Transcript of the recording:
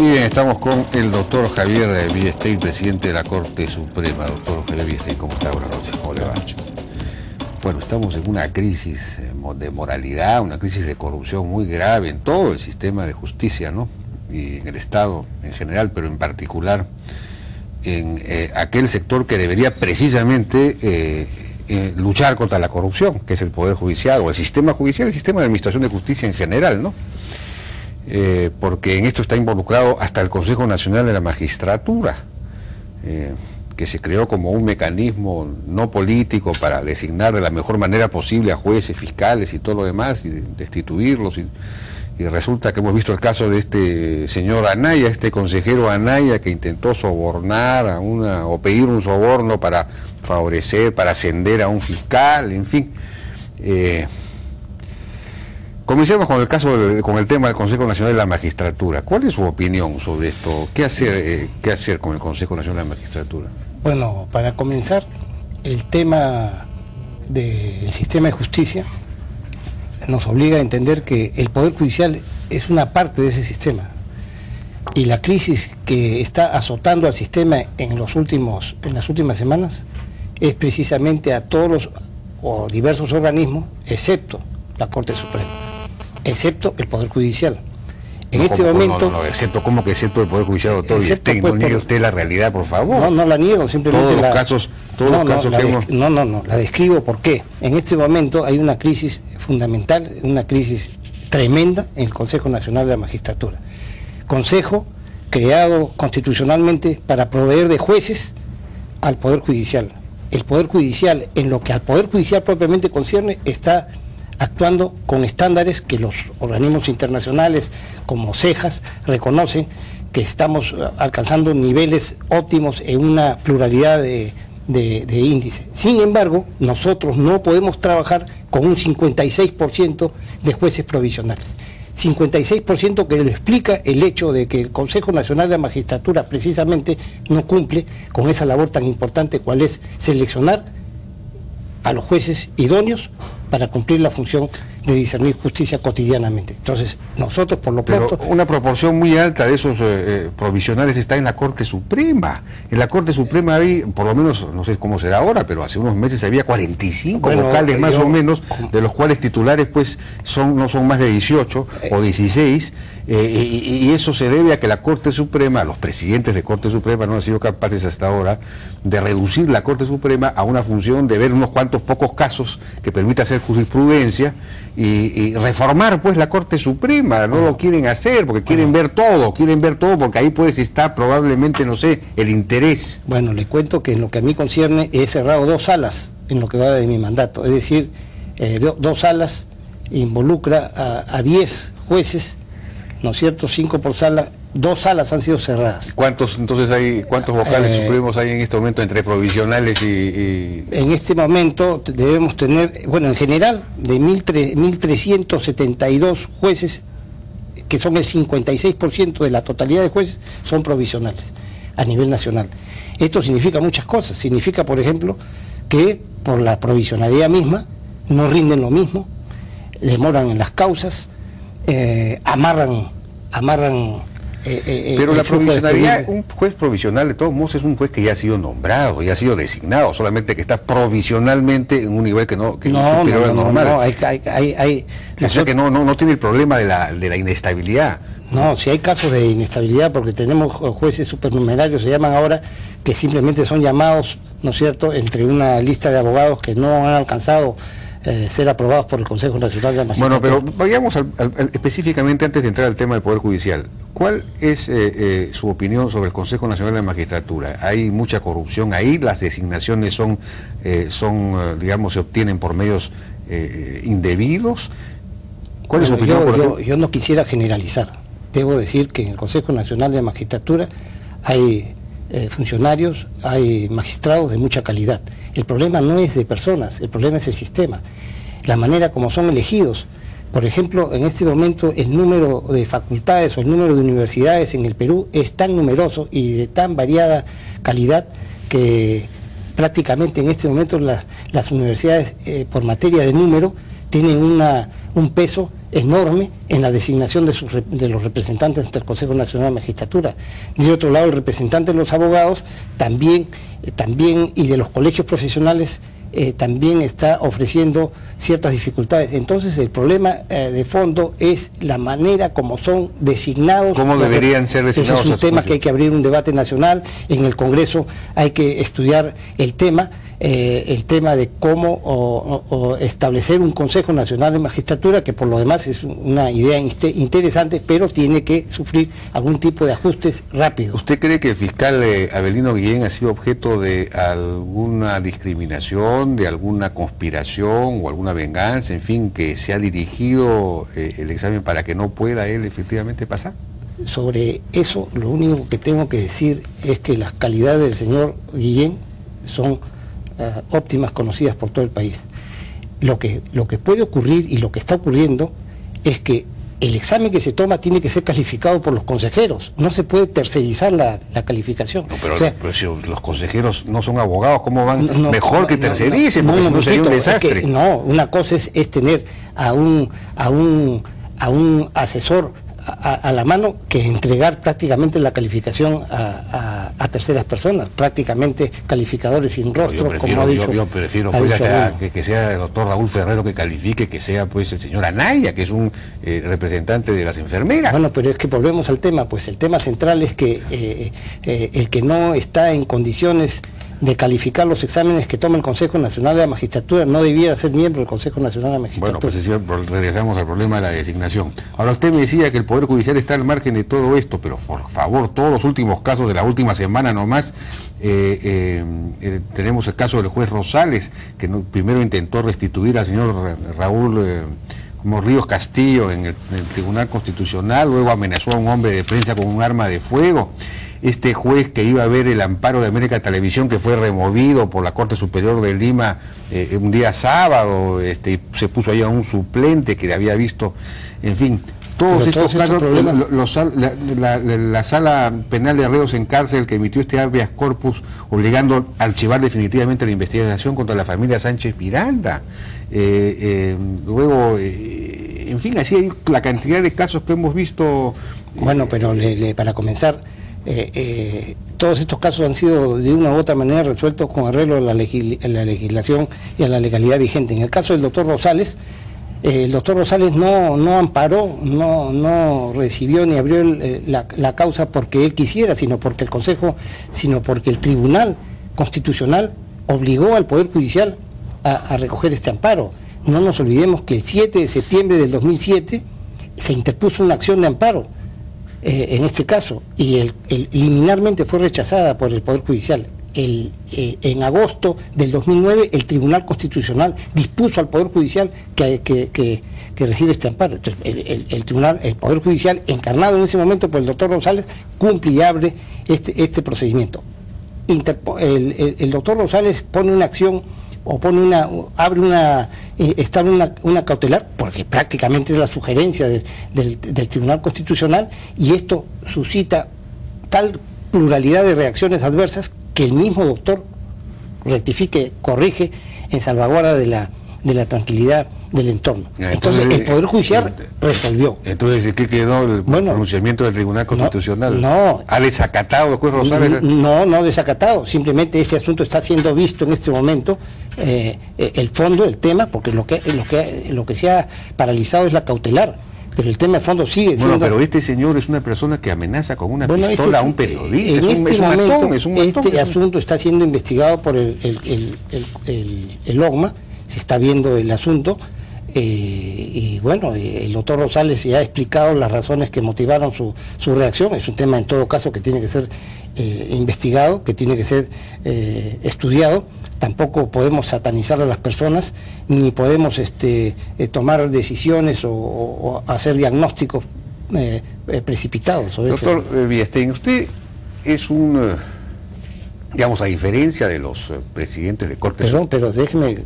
Y bien, estamos con el doctor Javier Villestein, presidente de la Corte Suprema. Doctor Javier Villestein, ¿cómo está? Buenas noches. ¿Cómo le va? Bueno, estamos en una crisis de moralidad, una crisis de corrupción muy grave en todo el sistema de justicia, ¿no? Y en el Estado en general, pero en particular en aquel sector que debería precisamente luchar contra la corrupción, que es el Poder Judicial o el sistema judicial, el sistema de administración de justicia en general, ¿no? Porque en esto está involucrado hasta el Consejo Nacional de la Magistratura, que se creó como un mecanismo no político para designar de la mejor manera posible a jueces, fiscales y todo lo demás, y destituirlos, y resulta que hemos visto el caso de este señor Anaya, este consejero Anaya, que intentó sobornar o pedir un soborno para favorecer, para ascender a un fiscal, en fin. Comencemos con el caso, con el tema del Consejo Nacional de la Magistratura. ¿Cuál es su opinión sobre esto? ¿Qué hacer con el Consejo Nacional de la Magistratura? Bueno, para comenzar, el tema del sistema de justicia nos obliga a entender que el Poder Judicial es una parte de ese sistema. Y la crisis que está azotando al sistema en las últimas semanas es precisamente a todos los o diversos organismos, excepto la Corte Suprema, excepto el Poder Judicial. En este momento... excepto, ¿cómo que excepto el Poder Judicial, doctor? No niegue usted la realidad, por favor. No la niego, simplemente... La describo por qué. En este momento hay una crisis fundamental, una crisis tremenda en el Consejo Nacional de la Magistratura. Consejo creado constitucionalmente para proveer de jueces al Poder Judicial. El Poder Judicial, en lo que al Poder Judicial propiamente concierne, está actuando con estándares que los organismos internacionales como CEJAS reconocen, que estamos alcanzando niveles óptimos en una pluralidad de índices. Sin embargo, nosotros no podemos trabajar con un 56% de jueces provisionales. 56% que lo explica el hecho de que el Consejo Nacional de la Magistratura precisamente no cumple con esa labor tan importante cual es seleccionar a los jueces idóneos para cumplir la función de discernir justicia cotidianamente. Entonces, nosotros por lo pronto... Pero una proporción muy alta de esos provisionales está en la Corte Suprema. En la Corte Suprema hay, por lo menos, no sé cómo será ahora, pero hace unos meses había 45 vocales más o menos, de los cuales titulares pues no son más de 18 o 16, y eso se debe a que la Corte Suprema, los presidentes de Corte Suprema no han sido capaces hasta ahora de reducir la Corte Suprema a una función de ver unos cuantos pocos casos que permita hacer jurisprudencia y reformar pues la Corte Suprema. No lo quieren hacer porque quieren ver todo porque ahí pues está probablemente, no sé, el interés. Bueno, le cuento que en lo que a mí concierne he cerrado 2 salas en lo que va de mi mandato, es decir, 2 salas involucra a 10 jueces, ¿no es cierto? 5 por sala. 2 salas han sido cerradas. ¿Cuántos vocales supremos hay en este momento entre provisionales y...? En este momento debemos tener, bueno, en general, de 1.372 jueces, que son el 56% de la totalidad de jueces, son provisionales a nivel nacional. Esto significa muchas cosas. Significa, por ejemplo, que por la provisionalidad misma no rinden lo mismo, demoran en las causas, amarran pero la provisionalidad, un juez provisional de todos modos es un juez que ya ha sido nombrado, ya ha sido designado, solamente que está provisionalmente en un nivel que no es superior al normal. O sea que no tiene el problema de la inestabilidad. No, si hay casos de inestabilidad, porque tenemos jueces supernumerarios, se llaman ahora, que simplemente son llamados, ¿no es cierto?, entre una lista de abogados que no han alcanzado ser aprobados por el Consejo Nacional de la Magistratura. Bueno, pero vayamos específicamente, antes de entrar al tema del Poder Judicial. ¿Cuál es su opinión sobre el Consejo Nacional de la Magistratura? ¿Hay mucha corrupción ahí? ¿Las designaciones digamos, se obtienen por medios indebidos? ¿Cuál es su opinión? Yo no quisiera generalizar. Debo decir que en el Consejo Nacional de la Magistratura hay funcionarios, hay magistrados de mucha calidad. El problema no es de personas, el problema es el sistema, la manera como son elegidos. Por ejemplo, en este momento el número de facultades o el número de universidades en el Perú es tan numeroso y de tan variada calidad que prácticamente en este momento las universidades por materia de número tienen un peso enorme en la designación de los representantes ante el Consejo Nacional de Magistratura. De otro lado, el representante de los abogados también y de los colegios profesionales también está ofreciendo ciertas dificultades. Entonces el problema de fondo es la manera como son designados. ¿Cómo deberían ser designados? Ese es un tema que hay que abrir un debate nacional. En el Congreso hay que estudiar el tema de cómo establecer un Consejo Nacional de Magistratura, que por lo demás es una idea interesante, pero tiene que sufrir algún tipo de ajustes rápidos. ¿Usted cree que el fiscal Avelino Guillén ha sido objeto de alguna discriminación, de alguna conspiración o alguna venganza, en fin, que se ha dirigido el examen para que no pueda él efectivamente pasar? Sobre eso, lo único que tengo que decir es que las calidades del señor Guillén son óptimas, conocidas por todo el país. Lo que puede ocurrir y lo que está ocurriendo es que el examen que se toma tiene que ser calificado por los consejeros, no se puede tercerizar la calificación. No, pero si los consejeros no son abogados, ¿cómo van? Mejor que tercericen, porque no sería un desastre. Una cosa es tener a un asesor a la mano que entregar prácticamente la calificación a terceras personas, prácticamente calificadores sin rostro, como ha dicho. Yo prefiero que sea el doctor Raúl Ferrero que califique, que sea pues el señor Anaya, que es un representante de las enfermeras. Bueno, pero es que volvemos al tema, pues el tema central es que el que no está en condiciones de calificar los exámenes que toma el Consejo Nacional de la Magistratura no debiera ser miembro del Consejo Nacional de la Magistratura. Bueno, pues regresamos al problema de la designación. Ahora usted me decía que el Poder Judicial está al margen de todo esto, pero por favor, todos los últimos casos de la última semana nomás, tenemos el caso del juez Rosales, que primero intentó restituir al señor Raúl Ríos Castillo en el Tribunal Constitucional, luego amenazó a un hombre de prensa con un arma de fuego. Este juez que iba a ver el amparo de América Televisión, que fue removido por la Corte Superior de Lima un día sábado, y se puso ahí a un suplente que había visto, en fin, todos estos casos, la Sala Penal de Arreos en Cárcel que emitió este habeas corpus obligando a archivar definitivamente la investigación contra la familia Sánchez Miranda. Luego, en fin, así hay la cantidad de casos que hemos visto. Bueno, pero para comenzar, todos estos casos han sido de una u otra manera resueltos con arreglo a la legislación y a la legalidad vigente. En el caso del doctor Rosales, el doctor Rosales no amparó, no recibió ni abrió la causa porque él quisiera, sino porque el Tribunal Constitucional obligó al Poder Judicial a recoger este amparo. No nos olvidemos que el 7 de septiembre del 2007 se interpuso una acción de amparo en este caso, y liminarmente fue rechazada por el Poder Judicial. En agosto del 2009 el Tribunal Constitucional dispuso al Poder Judicial que recibe este amparo. Entonces, el Poder Judicial, encarnado en ese momento por el doctor Rosales, cumple y abre este procedimiento. El doctor Rosales pone una acción o establece una cautelar, porque prácticamente es la sugerencia del Tribunal Constitucional, y esto suscita tal pluralidad de reacciones adversas que el mismo doctor rectifique, corrige, en salvaguarda de la tranquilidad del entorno. Entonces el Poder Judicial resolvió. Entonces, ¿qué quedó el pronunciamiento del Tribunal Constitucional? No. ¿Ha desacatado el juez Rosales? No desacatado, simplemente este asunto está siendo visto en este momento, el fondo, el tema, porque lo que se ha paralizado es la cautelar, pero el tema de fondo sigue siendo... Bueno, pero este señor es una persona que amenaza con una pistola a un periodista, es un matón. Este asunto está siendo investigado por el OGMA, se está viendo el asunto, y bueno, el doctor Rosales ya ha explicado las razones que motivaron su reacción. Es un tema en todo caso que tiene que ser investigado, que tiene que ser estudiado. Tampoco podemos satanizar a las personas, ni podemos tomar decisiones o hacer diagnósticos precipitados. Doctor Villestein, usted es un... digamos, a diferencia de los presidentes de Cortes... Perdón, pero déjeme